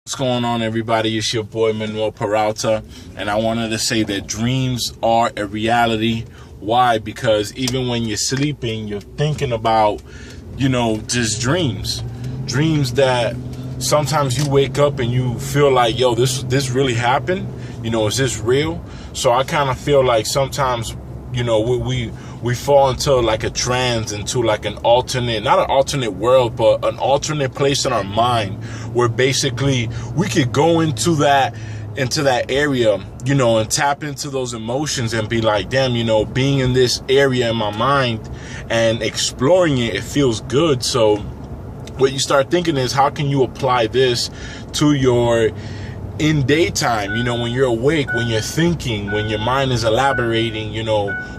What's going on, everybody? It's your boy Manuel Peralta, and I wanted to say that dreams are a reality. Why? Because even when you're sleeping, you're thinking about, just dreams that sometimes you wake up and you feel like, yo, this really happened. Is this real? So I kind of feel like sometimes, we fall into like a trance, into like not an alternate world, but an alternate place in our mind where basically we could go into that area, and tap into those emotions and be like, damn, being in this area in my mind and exploring it feels good. So what you start thinking is, how can you apply this to your in daytime, when you're awake, when you're thinking, when your mind is elaborating,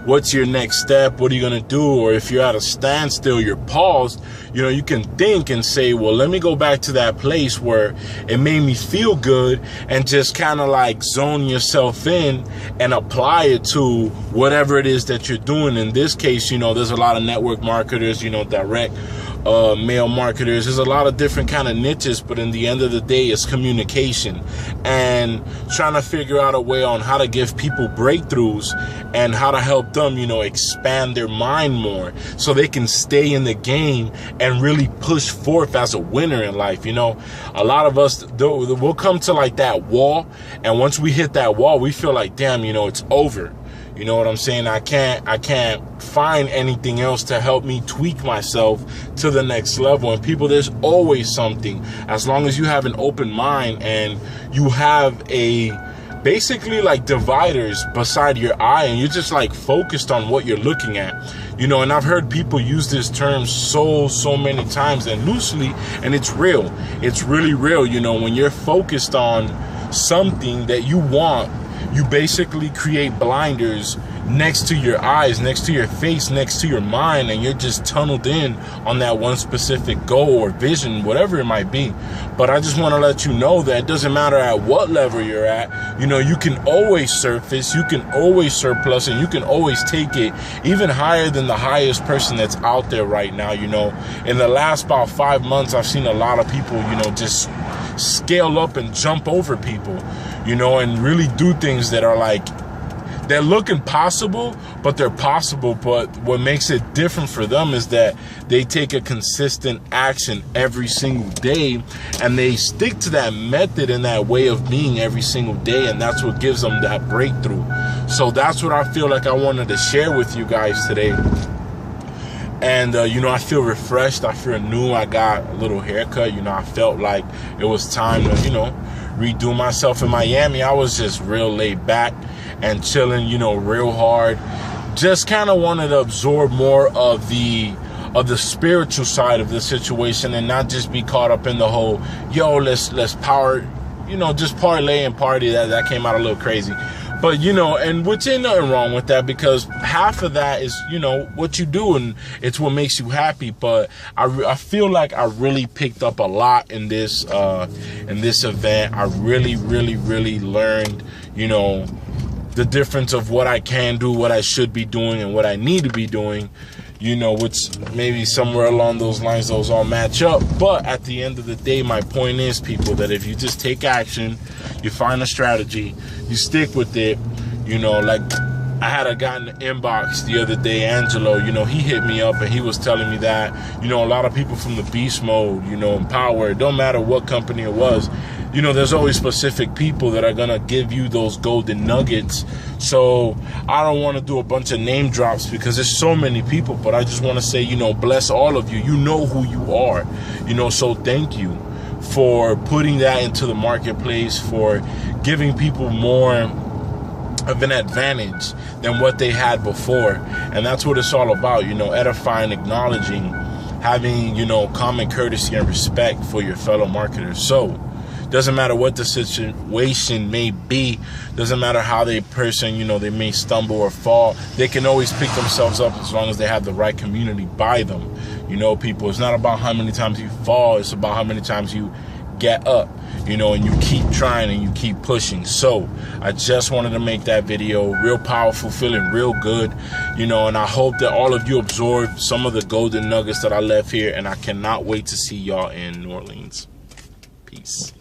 what's your next step? What are you going to do? Or if you're at a standstill, you're paused, you can think and say, well, let me go back to that place where it made me feel good, and just kind of like zone yourself in and apply it to whatever it is that you're doing. In this case, there's a lot of network marketers, direct mail marketers. There's a lot of different kind of niches, but in the end of the day, it's communication and trying to figure out a way on how to give people breakthroughs and how to help them, expand their mind more so they can stay in the game and really push forth as a winner in life. A lot of us, we'll come to like that wall, and once we hit that wall, we feel like, damn, it's over. You know what I'm saying? I can't find anything else to help me tweak myself to the next level. And people, there's always something. As long as you have an open mind and you have basically like dividers beside your eye, and you're just like focused on what you're looking at, and I've heard people use this term so many times and loosely, and it's real. It's really real. When you're focused on something that you want, you basically create blinders next to your eyes, next to your face, next to your mind, and you're just tunneled in on that one specific goal or vision, whatever it might be. But I just want to let you know that it doesn't matter at what level you're at, you can always surface, you can always surplus, and you can always take it even higher than the highest person that's out there right now. In the last about 5 months, I've seen a lot of people, just scale up and jump over people, and really do things that are like, they're looking possible, but they're possible. But what makes it different for them is that they take a consistent action every single day, and they stick to that method and that way of being every single day. And that's what gives them that breakthrough. So that's what I feel like I wanted to share with you guys today. And, I feel refreshed. I feel new. I got a little haircut. I felt like it was time to, redo myself. In Miami, I was just real laid back and chilling, real hard. Just kind of wanted to absorb more of the spiritual side of the situation and not just be caught up in the whole, let's power, just parlay and party. That came out a little crazy. But, and which ain't nothing wrong with that, because half of that is, what you do, and it's what makes you happy. But I feel like I really picked up a lot in this event. I really, really, really learned, the difference of what I can do, what I should be doing, and what I need to be doing, which maybe somewhere along those lines, those all match up. But at the end of the day, my point is, people, that if you just take action, you find a strategy, you stick with it, like I had a guy in the inbox the other day, Angelo, he hit me up and he was telling me that, a lot of people from the beast mode, Empower, it don't matter what company it was, there's always specific people that are going to give you those golden nuggets. So I don't want to do a bunch of name drops because there's so many people, but I just want to say, bless all of you. You know who you are, so thank you for putting that into the marketplace, for giving people more of an advantage than what they had before. And that's what it's all about, edifying, acknowledging, having, common courtesy and respect for your fellow marketers. So doesn't matter what the situation may be, doesn't matter how they they may stumble or fall, they can always pick themselves up as long as they have the right community by them. People, it's not about how many times you fall, it's about how many times you get up, and you keep trying and you keep pushing. So I just wanted to make that video, real powerful, feeling real good, and I hope that all of you absorb some of the golden nuggets that I left here, and I cannot wait to see y'all in New Orleans. Peace.